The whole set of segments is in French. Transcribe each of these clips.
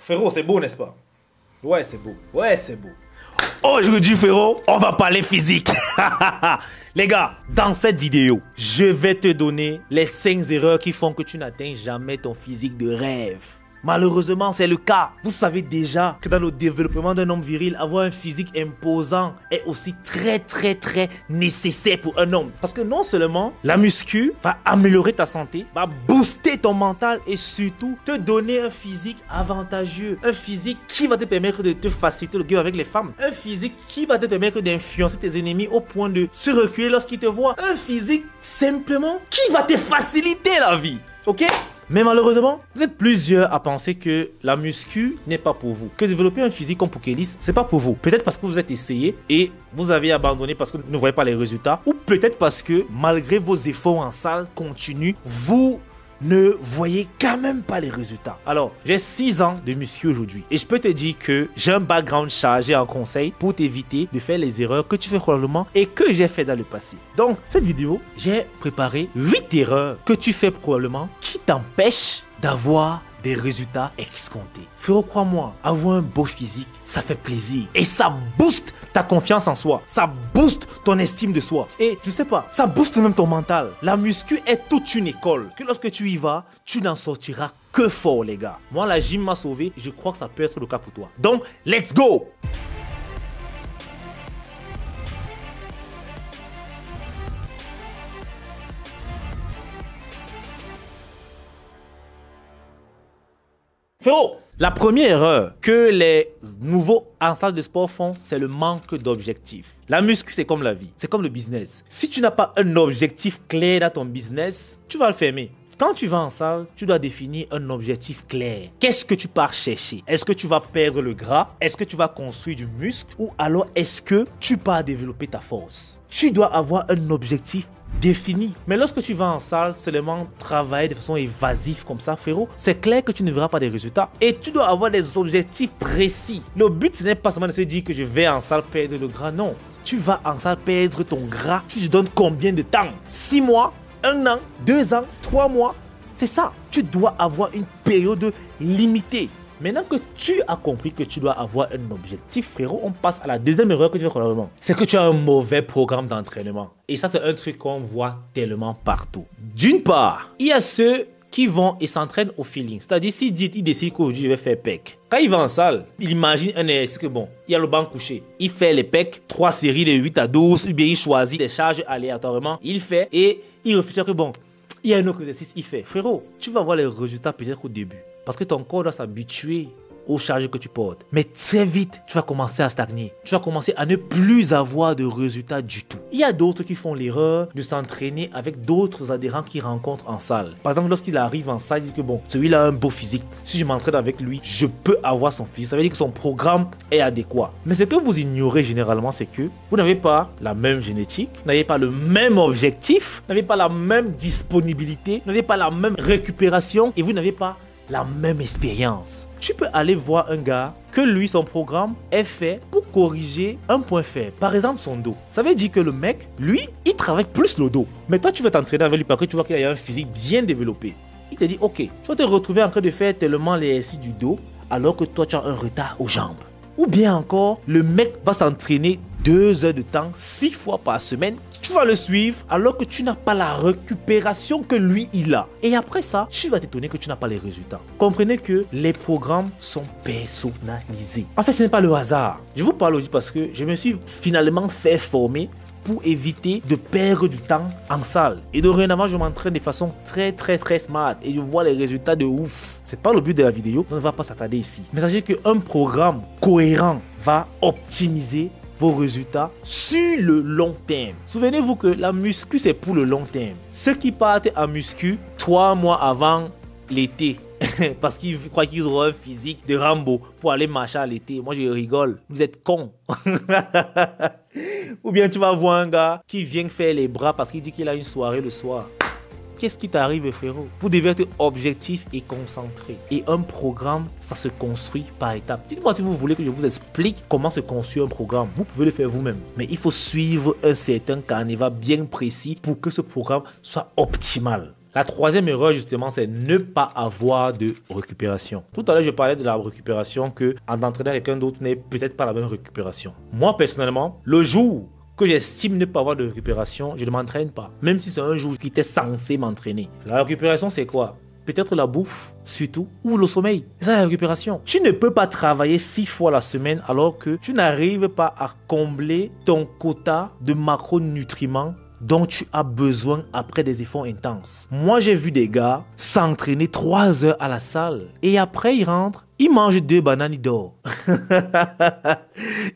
Frérot, c'est beau, n'est-ce pas? Ouais, c'est beau. Ouais, c'est beau. Aujourd'hui, frérot, on va parler physique. Les gars, dans cette vidéo, je vais te donner les 5 erreurs qui font que tu n'atteins jamais ton physique de rêve. Malheureusement, c'est le cas. Vous savez déjà que dans le développement d'un homme viril, avoir un physique imposant est aussi très nécessaire pour un homme. Parce que non seulement la muscu va améliorer ta santé, va booster ton mental et surtout te donner un physique avantageux. Un physique qui va te permettre de te faciliter le game avec les femmes. Un physique qui va te permettre d'influencer tes ennemis au point de se reculer lorsqu'ils te voient. Un physique simplement qui va te faciliter la vie. Ok? Mais malheureusement, vous êtes plusieurs à penser que la muscu n'est pas pour vous. Que développer un physique comme Poukélis, c'est pas pour vous. Peut-être parce que vous êtes essayé et vous avez abandonné parce que vous ne voyez pas les résultats. Ou peut-être parce que malgré vos efforts en salle continus, vous ne voyez quand même pas les résultats. Alors, j'ai 6 ans de muscu aujourd'hui et je peux te dire que j'ai un background chargé en conseils pour t'éviter de faire les erreurs que tu fais probablement et que j'ai fait dans le passé. Donc, cette vidéo, j'ai préparé 8 erreurs que tu fais probablement qui t'empêchent d'avoir des résultats escomptés. Frérot, crois-moi, avoir un beau physique, ça fait plaisir. Et ça booste ta confiance en soi. Ça booste ton estime de soi. Et je sais pas, ça booste même ton mental. La muscu est toute une école. Que lorsque tu y vas, tu n'en sortiras que fort, les gars. Moi, la gym m'a sauvé. Je crois que ça peut être le cas pour toi. Donc, let's go! Frérot, la première erreur que les nouveaux en salle de sport font, c'est le manque d'objectifs. La muscu, c'est comme la vie, c'est comme le business. Si tu n'as pas un objectif clair dans ton business, tu vas le fermer. Quand tu vas en salle, tu dois définir un objectif clair. Qu'est-ce que tu pars chercher? Est-ce que tu vas perdre le gras? Est-ce que tu vas construire du muscle? Ou alors est-ce que tu pars développer ta force? Tu dois avoir un objectif défini. Mais lorsque tu vas en salle, seulement travailler de façon évasive comme ça, frérot, c'est clair que tu ne verras pas des résultats. Et tu dois avoir des objectifs précis. Le but, ce n'est pas seulement de se dire que je vais en salle perdre le gras. Non. Tu vas en salle perdre ton gras. Tu te donnes combien de temps? 6 mois, 1 an, 2 ans, 3 mois. C'est ça. Tu dois avoir une période limitée. Maintenant que tu as compris que tu dois avoir un objectif, frérot, on passe à la deuxième erreur que tu fais probablement. C'est que tu as un mauvais programme d'entraînement. Et ça, c'est un truc qu'on voit tellement partout. D'une part, il y a ceux qui vont et s'entraînent au feeling. C'est-à-dire, s'il décide qu'aujourd'hui, je vais faire pec. Quand il va en salle, il imagine un exercice que bon, il y a le banc couché. Il fait les pecs, 3 séries de 8 à 12, ou bien il choisit les charges aléatoirement. Il fait et il réfléchit que bon, il y a un autre exercice, il fait. Frérot, tu vas voir les résultats peut-être au début. Parce que ton corps doit s'habituer aux charges que tu portes. Mais très vite, tu vas commencer à stagner. Tu vas commencer à ne plus avoir de résultats du tout. Il y a d'autres qui font l'erreur de s'entraîner avec d'autres adhérents qu'ils rencontrent en salle. Par exemple, lorsqu'il arrive en salle, il dit que bon, celui-là a un beau physique. Si je m'entraîne avec lui, je peux avoir son physique. Ça veut dire que son programme est adéquat. Mais ce que vous ignorez généralement, c'est que vous n'avez pas la même génétique, vous n'avez pas le même objectif, vous n'avez pas la même disponibilité, vous n'avez pas la même récupération et vous n'avez pas la même expérience. Tu peux aller voir un gars que lui, son programme est fait pour corriger un point faible. Par exemple, son dos. Ça veut dire que le mec, lui, il travaille plus le dos. Mais toi, tu vas t'entraîner avec lui parce que tu vois qu'il a un physique bien développé. Il te dit, ok, tu vas te retrouver en train de faire tellement les exercices du dos alors que toi, tu as un retard aux jambes. Ou bien encore, le mec va s'entraîner 2 heures de temps, 6 fois par semaine. Tu vas le suivre alors que tu n'as pas la récupération que lui, il a. Et après ça, tu vas t'étonner que tu n'as pas les résultats. Comprenez que les programmes sont personnalisés. En fait, ce n'est pas le hasard. Je vous parle aujourd'hui parce que je me suis finalement fait former pour éviter de perdre du temps en salle. Et dorénavant, je m'entraîne de façon très smart et je vois les résultats de ouf. C'est pas le but de la vidéo, on ne va pas s'attarder ici. Mais sachez qu'un programme cohérent va optimiser vos résultats sur le long terme. Souvenez-vous que la muscu, c'est pour le long terme. Ceux qui partent en muscu 3 mois avant l'été, parce qu'ils croient qu'ils auront un physique de Rambo pour aller marcher à l'été. Moi, je rigole. Vous êtes cons. Ou bien tu vas voir un gars qui vient faire les bras parce qu'il dit qu'il a une soirée le soir. Qu'est-ce qui t'arrive, frérot? Vous devez être objectif et concentré. Et un programme, ça se construit par étapes. Dites-moi si vous voulez que je vous explique comment se construit un programme. Vous pouvez le faire vous-même. Mais il faut suivre un certain carnaval bien précis pour que ce programme soit optimal. La troisième erreur, justement, c'est ne pas avoir de récupération. Tout à l'heure, je parlais de la récupération que en entraînant quelqu'un d'autre n'est peut-être pas la même récupération. Moi, personnellement, le jour que j'estime ne pas avoir de récupération, je ne m'entraîne pas. Même si c'est un jour qui était censé m'entraîner. La récupération, c'est quoi? Peut-être la bouffe, surtout, ou le sommeil. C'est ça la récupération. Tu ne peux pas travailler 6 fois la semaine alors que tu n'arrives pas à combler ton quota de macronutriments dont tu as besoin après des efforts intenses. Moi, j'ai vu des gars s'entraîner 3 heures à la salle et après, ils rentrent, ils mangent 2 bananes, ils dorment.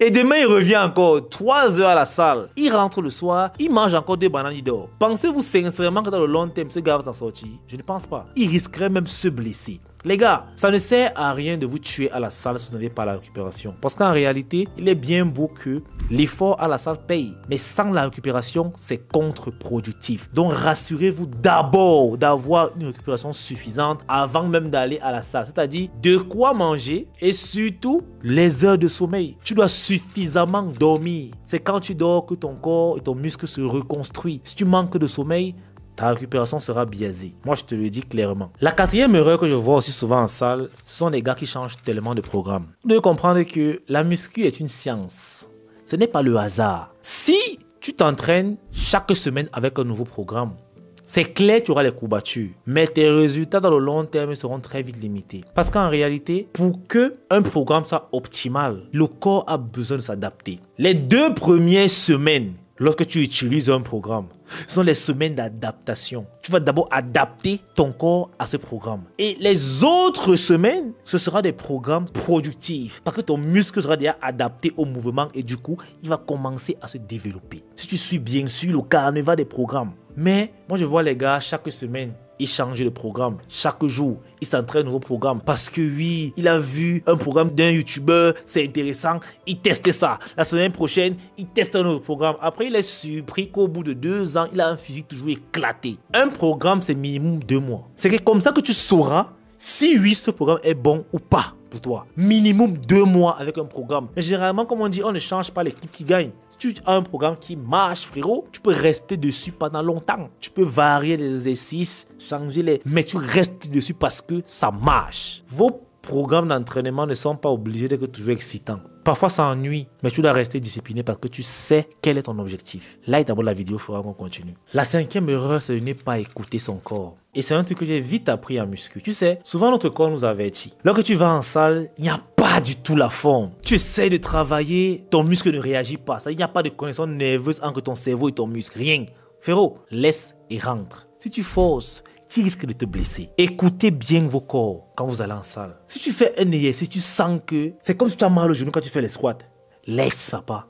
Et demain, il revient encore 3 heures à la salle. Il rentre le soir, il mange encore 2 bananes, il dort. Pensez-vous sincèrement que dans le long terme, ce gars va s'en sortir? Je ne pense pas. Il risquerait même de se blesser. Les gars, ça ne sert à rien de vous tuer à la salle si vous n'avez pas la récupération. Parce qu'en réalité, il est bien beau que l'effort à la salle paye. Mais sans la récupération, c'est contre-productif. Donc rassurez-vous d'abord d'avoir une récupération suffisante avant même d'aller à la salle. C'est-à-dire de quoi manger et surtout les heures de sommeil. Tu dois suffisamment dormir. C'est quand tu dors que ton corps et ton muscle se reconstruisent. Si tu manques de sommeil, ta récupération sera biaisée. Moi, je te le dis clairement. La quatrième erreur que je vois aussi souvent en salle, ce sont les gars qui changent tellement de programme. Vous devez comprendre que la muscu est une science. Ce n'est pas le hasard. Si tu t'entraînes chaque semaine avec un nouveau programme, c'est clair, tu auras les courbatures. Mais tes résultats dans le long terme seront très vite limités. Parce qu'en réalité, pour qu'un programme soit optimal, le corps a besoin de s'adapter. Les 2 premières semaines, lorsque tu utilises un programme, ce sont les semaines d'adaptation. Tu vas d'abord adapter ton corps à ce programme. Et les autres semaines, ce sera des programmes productifs. Parce que ton muscle sera déjà adapté au mouvement et du coup, il va commencer à se développer. Si tu suis bien sûr le carnaval des programmes. Mais moi, je vois les gars chaque semaine, ils changent de programme. Chaque jour, ils s'entraînent un nouveau programme. Parce que oui, il a vu un programme d'un youtubeur, c'est intéressant, il teste ça. La semaine prochaine, il teste un autre programme. Après, il est surpris qu'au bout de 2 ans, il a un physique toujours éclaté. Un programme, c'est minimum 2 mois. C'est comme ça que tu sauras si oui, ce programme est bon ou pas pour toi. Minimum 2 mois avec un programme. Mais généralement, comme on dit, on ne change pas l'équipe qui gagne. Si tu as un programme qui marche, frérot, tu peux rester dessus pendant longtemps. Tu peux varier les exercices, changer les... Mais tu restes dessus parce que ça marche. Vos programmes d'entraînement ne sont pas obligés d'être toujours excitants. Parfois, ça ennuie, mais tu dois rester discipliné parce que tu sais quel est ton objectif. Like d'abord la vidéo, il faudra qu'on continue. La 5e erreur, c'est de ne pas écouter son corps. Et c'est un truc que j'ai vite appris en muscu. Tu sais, souvent notre corps nous avertit. Lorsque tu vas en salle, il n'y a pas du tout la forme. Tu essaies de travailler, ton muscle ne réagit pas. Il n'y a pas de connexion nerveuse entre ton cerveau et ton muscle. Rien. Frérot, laisse et rentre. Si tu forces, qui risque de te blesser. Écoutez bien vos corps quand vous allez en salle. Si tu fais un exercice, si tu sens que c'est comme si tu as mal au genou quand tu fais les squats, laisse papa.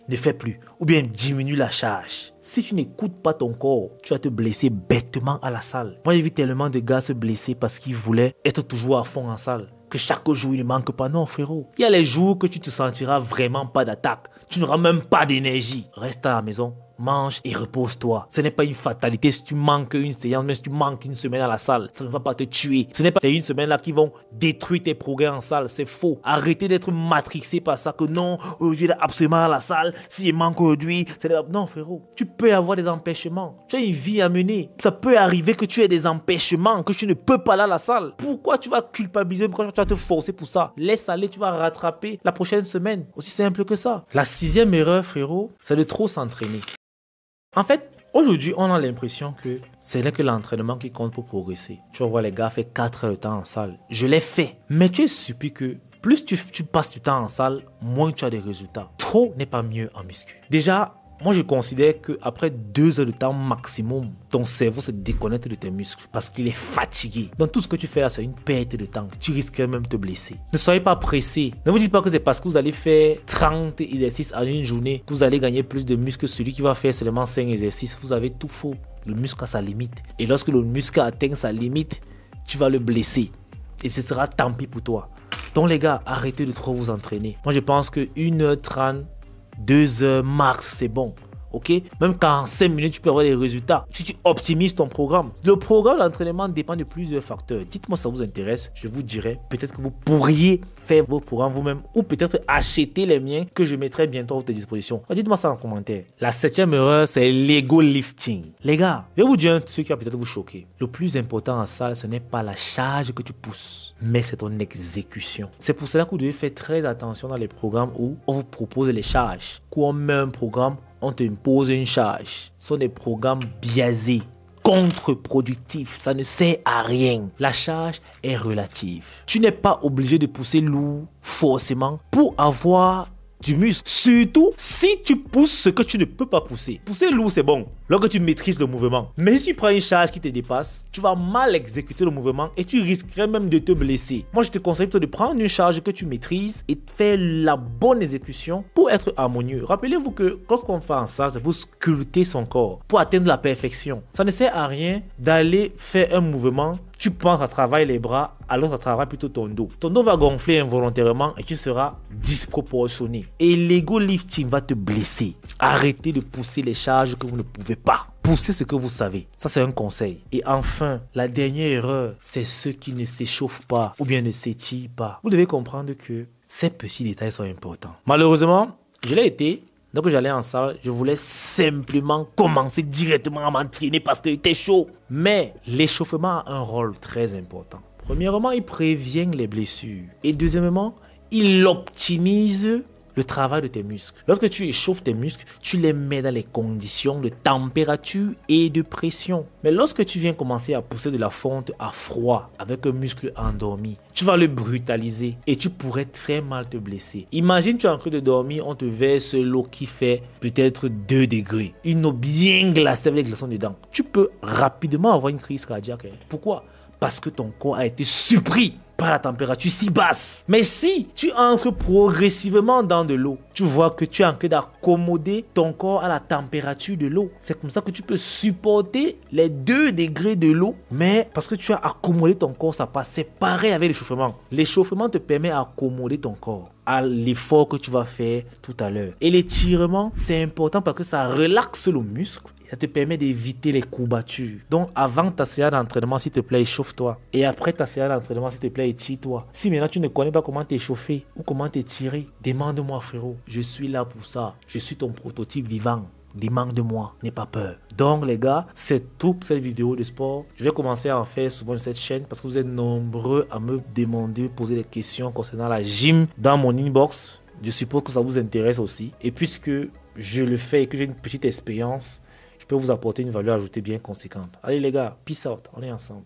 Ne fais plus. Ou bien diminue la charge. Si tu n'écoutes pas ton corps, tu vas te blesser bêtement à la salle. Moi, j'ai vu tellement de gars se blesser parce qu'ils voulaient être toujours à fond en salle. Que chaque jour, il ne manque pas. Non, frérot. Il y a les jours que tu te sentiras vraiment pas d'attaque. Tu n'auras même pas d'énergie. Reste à la maison. Mange et repose-toi. Ce n'est pas une fatalité si tu manques une séance, mais si tu manques une semaine à la salle, ça ne va pas te tuer. Ce n'est pas une semaine là qui vont détruire tes progrès en salle. C'est faux. Arrêtez d'être matrixé par ça que non, aujourd'hui il est absolument à la salle. S'il manque aujourd'hui, c'est... Non frérot, tu peux avoir des empêchements. Tu as une vie à mener. Ça peut arriver que tu aies des empêchements, que tu ne peux pas aller à la salle. Pourquoi tu vas culpabiliser quand tu vas te forcer pour ça? Laisse aller, tu vas rattraper la prochaine semaine. Aussi simple que ça. La 6e erreur frérot, c'est de trop s'entraîner. En fait, aujourd'hui, on a l'impression que ce n'est que l'entraînement qui compte pour progresser. Tu vas voir les gars faire 4 heures de temps en salle. Je l'ai fait. Mais tu es surpris que plus tu passes du temps en salle, moins tu as des résultats. Trop n'est pas mieux en muscu. Déjà, moi je considère qu'après 2 heures de temps maximum, ton cerveau se déconnecte de tes muscles parce qu'il est fatigué. Donc tout ce que tu fais là, c'est une perte de temps. Tu risques même de te blesser. Ne soyez pas pressé. Ne vous dites pas que c'est parce que vous allez faire 30 exercices en une journée que vous allez gagner plus de muscles que celui qui va faire seulement 5 exercices. Vous avez tout faux. Le muscle a sa limite. Et lorsque le muscle atteint sa limite, tu vas le blesser. Et ce sera tant pis pour toi. Donc les gars, arrêtez de trop vous entraîner. Moi je pense que 1h30, 2 heures max, c'est bon. ok? Même qu'en 5 minutes, tu peux avoir des résultats. Si tu optimises ton programme. Le programme d'entraînement dépend de plusieurs facteurs. Dites-moi si ça vous intéresse. Je vous dirai. Peut-être que vous pourriez faire vos programmes vous-même ou peut-être acheter les miens que je mettrai bientôt à votre disposition. Dites-moi ça en commentaire. La 7e erreur, c'est l'ego lifting. Les gars, je vais vous dire un truc qui va peut-être vous choquer. Le plus important en salle, ce n'est pas la charge que tu pousses, mais c'est ton exécution. C'est pour cela que vous devez faire très attention dans les programmes où on vous propose les charges. Quand on met un programme, on te impose une charge. Ce sont des programmes biaisés, contre-productifs, ça ne sert à rien. La charge est relative. Tu n'es pas obligé de pousser lourd forcément pour avoir du muscle. Surtout si tu pousses ce que tu ne peux pas pousser. Pousser lourd, c'est bon lorsque tu maîtrises le mouvement. Mais si tu prends une charge qui te dépasse, tu vas mal exécuter le mouvement et tu risquerais même de te blesser. Moi, je te conseille plutôt de prendre une charge que tu maîtrises et de faire la bonne exécution pour être harmonieux. Rappelez-vous que lorsqu'on fait en salle, c'est pour sculpter son corps, pour atteindre la perfection. Ça ne sert à rien d'aller faire un mouvement. Tu penses à travailler les bras, alors ça travaille plutôt ton dos. Ton dos va gonfler involontairement et tu seras disproportionné. Et l'ego lifting va te blesser. Arrêtez de pousser les charges que vous ne pouvez pas. Poussez ce que vous savez. Ça, c'est un conseil. Et enfin, la dernière erreur, c'est ceux qui ne s'échauffent pas ou bien ne s'étirent pas. Vous devez comprendre que ces petits détails sont importants. Malheureusement, je l'ai été. Donc j'allais en salle, je voulais simplement commencer directement à m'entraîner parce qu'il était chaud. Mais l'échauffement a un rôle très important. Premièrement, il prévient les blessures. Et deuxièmement, il optimise le travail de tes muscles. Lorsque tu échauffes tes muscles, tu les mets dans les conditions de température et de pression. Mais lorsque tu viens commencer à pousser de la fonte à froid avec un muscle endormi, tu vas le brutaliser et tu pourrais très mal te blesser. Imagine, tu es en train de dormir, on te verse l'eau qui fait peut-être 2 degrés. Une eau bien glacée avec des glaçons dedans. Tu peux rapidement avoir une crise cardiaque. Pourquoi? Parce que ton corps a été surpris par la température si basse. Mais si tu entres progressivement dans de l'eau, tu vois que tu es en train d'accommoder ton corps à la température de l'eau. C'est comme ça que tu peux supporter les 2 degrés de l'eau. Mais parce que tu as accommodé ton corps, ça passe. C'est pareil avec l'échauffement. L'échauffement te permet d'accommoder ton corps à l'effort que tu vas faire tout à l'heure. Et l'étirement, c'est important parce que ça relaxe le muscle. Ça te permet d'éviter les courbatures. Donc, avant ta séance d'entraînement, s'il te plaît, échauffe-toi. Et après ta séance d'entraînement, s'il te plaît, étire-toi. Si maintenant tu ne connais pas comment t'échauffer ou comment t'étirer, demande-moi, frérot. Je suis là pour ça. Je suis ton prototype vivant. Demande-moi, n'aie pas peur. Donc les gars, c'est tout pour cette vidéo de sport. Je vais commencer à en faire souvent sur cette chaîne parce que vous êtes nombreux à me demander, poser des questions concernant la gym dans mon inbox. Je suppose que ça vous intéresse aussi. Et puisque je le fais et que j'ai une petite expérience, je peux vous apporter une valeur ajoutée bien conséquente. Allez les gars, peace out, on est ensemble.